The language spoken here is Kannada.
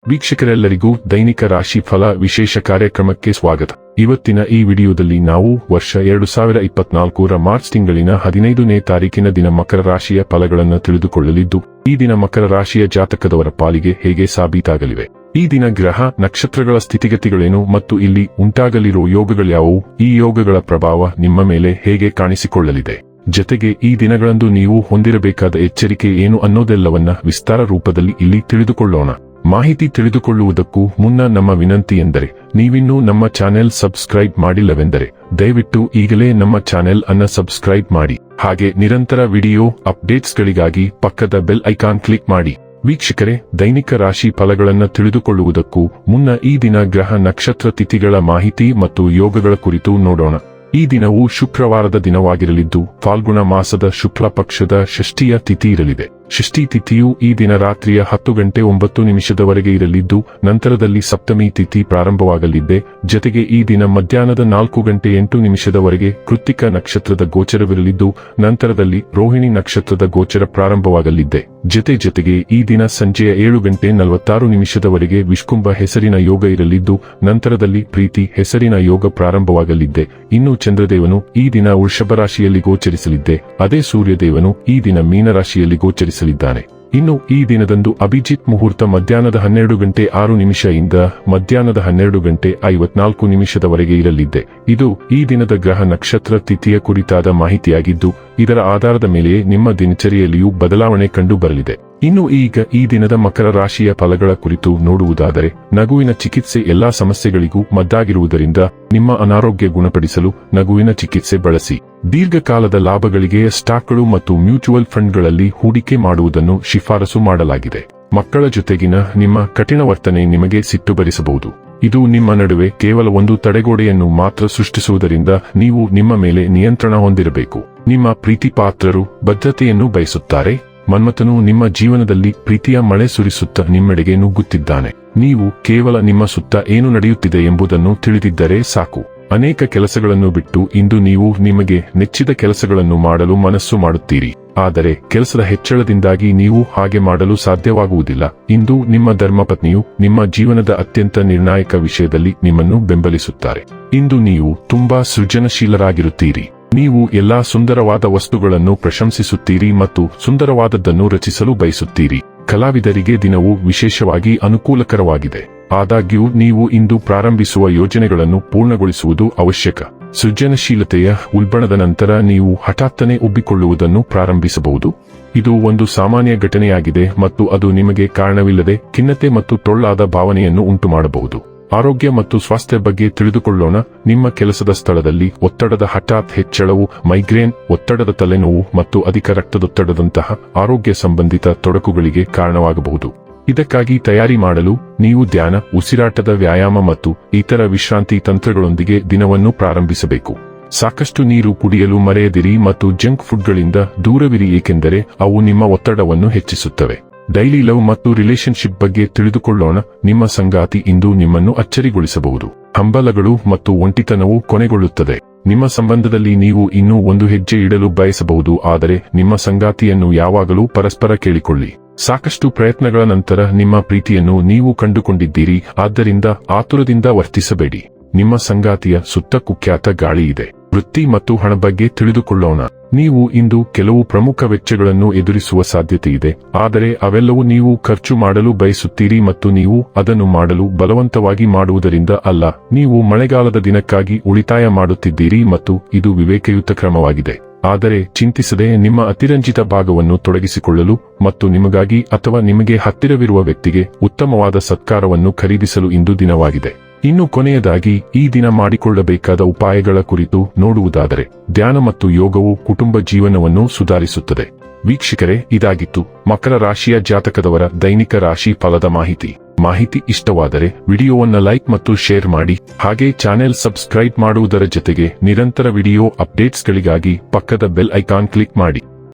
ವೀಕ್ಷಕರೆಲ್ಲರಿಗೂ ದೈನಿಕ ರಾಶಿ ಫಲ ವಿಶೇಷ ಕಾರ್ಯಕ್ರಮಕ್ಕೆ ಸ್ವಾಗತ. ಇವತ್ತಿನ ಈ ವಿಡಿಯೋದಲ್ಲಿ ನಾವು ವರ್ಷ 2024ರ ಮಾರ್ಚ್ ತಿಂಗಳಿನ 15ನೇ ತಾರೀಕಿನ ದಿನ ಮಕರ ರಾಶಿಯ ಫಲಗಳನ್ನು ತಿಳಿದುಕೊಳ್ಳಲಿದ್ದು, ಈ ದಿನ ಮಕರ ರಾಶಿಯ ಜಾತಕದವರ ಪಾಲಿಗೆ ಹೇಗೆ ಸಾಬೀತಾಗಲಿವೆ, ಈ ದಿನ ಗ್ರಹ ನಕ್ಷತ್ರಗಳ ಸ್ಥಿತಿಗತಿಗಳೇನು ಮತ್ತು ಇಲ್ಲಿ ಉಂಟಾಗಲಿರುವ ಯೋಗಗಳ್ಯಾವುವು, ಈ ಯೋಗಗಳ ಪ್ರಭಾವ ನಿಮ್ಮ ಮೇಲೆ ಹೇಗೆ ಕಾಣಿಸಿಕೊಳ್ಳಲಿದೆ, ಜತೆಗೆ ಈ ದಿನಗಳಂದು ನೀವು ಹೊಂದಿರಬೇಕಾದ ಎಚ್ಚರಿಕೆ ಏನು ಅನ್ನೋದೆಲ್ಲವನ್ನ ವಿಸ್ತಾರ ರೂಪದಲ್ಲಿ ಇಲ್ಲಿ ತಿಳಿದುಕೊಳ್ಳೋಣ. ಮಾಹಿತಿ ತಿಳಿದುಕೊಳ್ಳುವುದಕ್ಕೂ ಮುನ್ನ ನಮ್ಮ ವಿನಂತಿ ಎಂದರೆ, ನೀವಿನ್ನೂ ನಮ್ಮ ಚಾನೆಲ್ ಸಬ್ಸ್ಕ್ರೈಬ್ ಮಾಡಿಲ್ಲವೆಂದರೆ ದಯವಿಟ್ಟು ಈಗಲೇ ನಮ್ಮ ಚಾನೆಲ್ ಅನ್ನು ಸಬ್ಸ್ಕ್ರೈಬ್ ಮಾಡಿ. ಹಾಗೆ ನಿರಂತರ ವಿಡಿಯೋ ಅಪ್ಡೇಟ್ಸ್ಗಳಿಗಾಗಿ ಪಕ್ಕದ ಬೆಲ್ ಐಕಾನ್ ಕ್ಲಿಕ್ ಮಾಡಿ. ವೀಕ್ಷಕರೇ, ದೈನಿಕ ರಾಶಿ ಫಲಗಳನ್ನು ತಿಳಿದುಕೊಳ್ಳುವುದಕ್ಕೂ ಮುನ್ನ ಈ ದಿನ ಗ್ರಹ ನಕ್ಷತ್ರ ತಿಥಿಗಳ ಮಾಹಿತಿ ಮತ್ತು ಯೋಗಗಳ ಕುರಿತು ನೋಡೋಣ. ಈ ದಿನವು ಶುಕ್ರವಾರದ ದಿನವಾಗಿರಲಿದ್ದು, ಫಾಲ್ಗುಣ ಮಾಸದ ಶುಕ್ಲ ಪಕ್ಷದ ಷಷ್ಠಿಯ ತಿಥಿ ಇರಲಿದೆ. ಷಷ್ಠಿ ತಿಥಿಯು ಈ ದಿನ ರಾತ್ರಿಯ 10:09 ಇರಲಿದ್ದು, ನಂತರದಲ್ಲಿ ಸಪ್ತಮಿ ತಿಥಿ ಪ್ರಾರಂಭವಾಗಲಿದೆ. ಜತೆಗೆ ಈ ದಿನ ಮಧ್ಯಾಹ್ನದ 4:08 ಕೃತ್ತಿಕ ನಕ್ಷತ್ರದ ಗೋಚರವಿರಲಿದ್ದು, ನಂತರದಲ್ಲಿ ರೋಹಿಣಿ ನಕ್ಷತ್ರದ ಗೋಚರ ಪ್ರಾರಂಭವಾಗಲಿದೆ. ಜತೆಗೆ ಈ ದಿನ ಸಂಜೆಯ 7:46 ವಿಷ್ಕುಂಭ ಹೆಸರಿನ ಯೋಗ ಇರಲಿದ್ದು, ನಂತರದಲ್ಲಿ ಪ್ರೀತಿ ಹೆಸರಿನ ಯೋಗ ಪ್ರಾರಂಭವಾಗಲಿದೆ. ಇನ್ನು ಚಂದ್ರದೇವನು ಈ ದಿನ ವೃಷಭ ರಾಶಿಯಲ್ಲಿ ಗೋಚರಿಸಲಿದ್ದೆ, ಅದೇ ಸೂರ್ಯದೇವನು ಈ ದಿನ ಮೀನರಾಶಿಯಲ್ಲಿ ಗೋಚರಿಸಲಿದ್ದಾನೆ. ಇನ್ನು ಈ ದಿನದಂದು ಅಭಿಜಿತ್ ಮುಹೂರ್ತ ಮಧ್ಯಾಹ್ನದ 12:06 ಇಂದ ಮಧ್ಯಾಹ್ನದ 12:54 ಇರಲಿದೆ. ಇದು ಈ ದಿನದ ಗ್ರಹ ನಕ್ಷತ್ರ ತಿಥಿಯ ಕುರಿತಾದ ಮಾಹಿತಿಯಾಗಿದ್ದು, ಇದರ ಆಧಾರದ ಮೇಲೆಯೇ ನಿಮ್ಮ ದಿನಚರಿಯಲ್ಲಿಯೂ ಬದಲಾವಣೆ ಕಂಡು ಬರಲಿದೆ. ಇನ್ನು ಈಗ ಈ ದಿನದ ಮಕರ ರಾಶಿಯ ಫಲಗಳ ಕುರಿತು ನೋಡುವುದಾದರೆ, ನಗುವಿನ ಚಿಕಿತ್ಸೆ ಎಲ್ಲಾ ಸಮಸ್ಯೆಗಳಿಗೂ ಮದ್ದಾಗಿರುವುದರಿಂದ ನಿಮ್ಮ ಅನಾರೋಗ್ಯ ಗುಣಪಡಿಸಲು ನಗುವಿನ ಚಿಕಿತ್ಸೆ ಬಳಸಿ. ದೀರ್ಘಕಾಲದ ಲಾಭಗಳಿಗೆ ಸ್ಟಾಕ್ಗಳು ಮತ್ತು ಮ್ಯೂಚುವಲ್ ಫಂಡ್ಗಳಲ್ಲಿ ಹೂಡಿಕೆ ಮಾಡುವುದನ್ನು ಶಿಫಾರಸು ಮಾಡಲಾಗಿದೆ. ಮಕ್ಕಳ ಜೊತೆಗಿನ ನಿಮ್ಮ ಕಠಿಣ ವರ್ತನೆ ನಿಮಗೆ ಸಿಟ್ಟು ಬರಿಸಬಹುದು. ಇದು ನಿಮ್ಮ ನಡುವೆ ಕೇವಲ ಒಂದು ತಡೆಗೋಡೆಯನ್ನು ಮಾತ್ರ ಸೃಷ್ಟಿಸುವುದರಿಂದ ನೀವು ನಿಮ್ಮ ಮೇಲೆ ನಿಯಂತ್ರಣ ಹೊಂದಿರಬೇಕು. ನಿಮ್ಮ ಪ್ರೀತಿ ಪಾತ್ರರು ಬದ್ಧತೆಯನ್ನು ಬಯಸುತ್ತಾರೆ. ಮನ್ಮಥನು ನಿಮ್ಮ ಜೀವನದಲ್ಲಿ ಪ್ರೀತಿಯ ಮಳೆ ಸುರಿಸುತ್ತಾ ನಿಮ್ಮೆಡೆಗೆ ನುಗ್ಗುತ್ತಿದ್ದಾನೆ. ನೀವು ಕೇವಲ ನಿಮ್ಮ ಸುತ್ತ ಏನು ನಡೆಯುತ್ತಿದೆ ಎಂಬುದನ್ನು ತಿಳಿದಿದ್ದರೆ ಸಾಕು. ಅನೇಕ ಕೆಲಸಗಳನ್ನು ಬಿಟ್ಟು ಇಂದು ನೀವು ನಿಮಗೆ ನೆಚ್ಚಿದ ಕೆಲಸಗಳನ್ನು ಮಾಡಲು ಮನಸ್ಸು ಮಾಡುತ್ತೀರಿ. ಆದರೆ ಕೆಲಸದ ಹೆಚ್ಚಳದಿಂದಾಗಿ ನೀವು ಹಾಗೆ ಮಾಡಲು ಸಾಧ್ಯವಾಗುವುದಿಲ್ಲ. ಇಂದು ನಿಮ್ಮ ಧರ್ಮಪತ್ನಿಯು ನಿಮ್ಮ ಜೀವನದ ಅತ್ಯಂತ ನಿರ್ಣಾಯಕ ವಿಷಯದಲ್ಲಿ ನಿಮ್ಮನ್ನು ಬೆಂಬಲಿಸುತ್ತಾರೆ. ಇಂದು ನೀವು ತುಂಬಾ ಸೃಜನಶೀಲರಾಗಿರುತ್ತೀರಿ. ನೀವು ಎಲ್ಲಾ ಸುಂದರವಾದ ವಸ್ತುಗಳನ್ನು ಪ್ರಶಂಸಿಸುತ್ತೀರಿ ಮತ್ತು ಸುಂದರವಾದದ್ದನ್ನು ರಚಿಸಲು ಬಯಸುತ್ತೀರಿ. ಕಲಾವಿದರಿಗೆ ದಿನವು ವಿಶೇಷವಾಗಿ ಅನುಕೂಲಕರವಾಗಿದೆ. ಆದಾಗ್ಯೂ ನೀವು ಇಂದು ಪ್ರಾರಂಭಿಸುವ ಯೋಜನೆಗಳನ್ನು ಪೂರ್ಣಗೊಳಿಸುವುದು ಅವಶ್ಯಕ. ಸೃಜನಶೀಲತೆಯ ಉಲ್ಬಣದ ನಂತರ ನೀವು ಹಠಾತ್ತನೆ ಉಬ್ಬಿಕೊಳ್ಳುವುದನ್ನು ಪ್ರಾರಂಭಿಸಬಹುದು. ಇದು ಒಂದು ಸಾಮಾನ್ಯ ಘಟನೆಯಾಗಿದೆ ಮತ್ತು ಅದು ನಿಮಗೆ ಕಾರಣವಿಲ್ಲದೆ ಖಿನ್ನತೆ ಮತ್ತು ಟೊಳ್ಳಾದ ಭಾವನೆಯನ್ನು ಉಂಟುಮಾಡಬಹುದು. ಆರೋಗ್ಯ ಮತ್ತು ಸ್ವಾಸ್ಥ್ಯ ಬಗ್ಗೆ ತಿಳಿದುಕೊಳ್ಳೋಣ. ನಿಮ್ಮ ಕೆಲಸದ ಸ್ಥಳದಲ್ಲಿ ಒತ್ತಡದ ಹಠಾತ್ ಹೆಚ್ಚಳವು ಮೈಗ್ರೇನ್, ಒತ್ತಡದ ತಲೆನೋವು ಮತ್ತು ಅಧಿಕ ರಕ್ತದೊತ್ತಡದಂತಹ ಆರೋಗ್ಯ ಸಂಬಂಧಿತ ತೊಡಕುಗಳಿಗೆ ಕಾರಣವಾಗಬಹುದು. ಇದಕ್ಕಾಗಿ ತಯಾರಿ ಮಾಡಲು ನೀವು ಧ್ಯಾನ, ಉಸಿರಾಟದ ವ್ಯಾಯಾಮ ಮತ್ತು ಇತರ ವಿಶ್ರಾಂತಿ ತಂತ್ರಗಳೊಂದಿಗೆ ದಿನವನ್ನು ಪ್ರಾರಂಭಿಸಬೇಕು. ಸಾಕಷ್ಟು ನೀರು ಕುಡಿಯಲು ಮರೆಯದಿರಿ ಮತ್ತು ಜಂಕ್ ಫುಡ್ಗಳಿಂದ ದೂರವಿರಿ, ಏಕೆಂದರೆ ಅವು ನಿಮ್ಮ ಒತ್ತಡವನ್ನು ಹೆಚ್ಚಿಸುತ್ತವೆ. ಡೈಲಿ ಲವ್ ಮತ್ತು ರಿಲೇಶನ್ಶಿಪ್ ಬಗ್ಗೆ ತಿಳಿದುಕೊಳ್ಳೋಣ. ನಿಮ್ಮ ಸಂಗಾತಿ ಇಂದು ನಿಮ್ಮನ್ನು ಅಚ್ಚರಿಗೊಳಿಸಬಹುದು. ಹಂಬಲಗಳು ಮತ್ತು ಒಂಟಿತನವು ಕೊನೆಗೊಳ್ಳುತ್ತದೆ. ನಿಮ್ಮ ಸಂಬಂಧದಲ್ಲಿ ನೀವು ಇನ್ನೂ ಒಂದು ಹೆಜ್ಜೆ ಇಡಲು ಬಯಸಬಹುದು, ಆದರೆ ನಿಮ್ಮ ಸಂಗಾತಿಯನ್ನು ಯಾವಾಗಲೂ ಪರಸ್ಪರ ಕೇಳಿಕೊಳ್ಳಿ. ಸಾಕಷ್ಟು ಪ್ರಯತ್ನಗಳ ನಂತರ ನಿಮ್ಮ ಪ್ರೀತಿಯನ್ನು ನೀವು ಕಂಡುಕೊಂಡಿದ್ದೀರಿ, ಆದ್ದರಿಂದ ಆತುರದಿಂದ ವರ್ತಿಸಬೇಡಿ. ನಿಮ್ಮ ಸಂಗಾತಿಯ ಸುತ್ತ ಕುಖ್ಯಾತ ಗಾಳಿ ಇದೆ. ವೃತ್ತಿ ಮತ್ತು ಹಣ ಬಗ್ಗೆ ತಿಳಿದುಕೊಳ್ಳೋಣ. ನೀವು ಇಂದು ಕೆಲವು ಪ್ರಮುಖ ವೆಚ್ಚಗಳನ್ನು ಎದುರಿಸುವ ಸಾಧ್ಯತೆ ಇದೆ, ಆದರೆ ಅವೆಲ್ಲವೂ ನೀವು ಖರ್ಚು ಮಾಡಲು ಬಯಸುತ್ತೀರಿ ಮತ್ತು ನೀವು ಅದನ್ನು ಮಾಡಲು ಬಲವಂತವಾಗಿ ಮಾಡುವುದರಿಂದ ಅಲ್ಲ. ನೀವು ಮಳೆಗಾಲದ ದಿನಕ್ಕಾಗಿ ಉಳಿತಾಯ ಮಾಡುತ್ತಿದ್ದೀರಿ ಮತ್ತು ಇದು ವಿವೇಕಯುತ ಕ್ರಮವಾಗಿದೆ. ಆದರೆ ಚಿಂತಿಸದೆ ನಿಮ್ಮ ಅತಿರಂಜಿತ ಭಾಗವನ್ನು ತೊಡಗಿಸಿಕೊಳ್ಳಲು ಮತ್ತು ನಿಮಗಾಗಿ ಅಥವಾ ನಿಮಗೆ ಹತ್ತಿರವಿರುವ ವ್ಯಕ್ತಿಗೆ ಉತ್ತಮವಾದ ಸತ್ಕಾರವನ್ನು ಖರೀದಿಸಲು ಇಂದು ದಿನವಾಗಿದೆ. ಇನ್ನು ಕೊನೆಯದಾಗಿ ಈ ದಿನ ಮಾಡಿಕೊಳ್ಳಬೇಕಾದ ಉಪಾಯಗಳ ಕುರಿತು ನೋಡುವುದಾದರೆ, ಧ್ಯಾನ ಮತ್ತು ಯೋಗವು ಕುಟುಂಬ ಜೀವನವನ್ನು ಸುಧಾರಿಸುತ್ತದೆ. ವೀಕ್ಷಕರೇ, ಇದಾಗಿತ್ತು ಮಕರ ರಾಶಿಯ ಜಾತಕದವರ ದೈನಿಕ ರಾಶಿ ಫಲದ ಮಾಹಿತಿ ಇಷ್ಟವಾದರೆ ವಿಡಿಯೋವನ್ನು ಲೈಕ್ ಮತ್ತು ಶೇರ್ ಮಾಡಿ. ಹಾಗೆ ಚಾನೆಲ್ ಸಬ್ಸ್ಕ್ರೈಬ್ ಮಾಡುವುದರ ಜೊತೆಗೆ ನಿರಂತರ ವಿಡಿಯೋ ಅಪ್ಡೇಟ್ಸ್ಗಳಿಗಾಗಿ ಪಕ್ಕದ ಬೆಲ್ ಐಕಾನ್ ಕ್ಲಿಕ್ ಮಾಡಿ.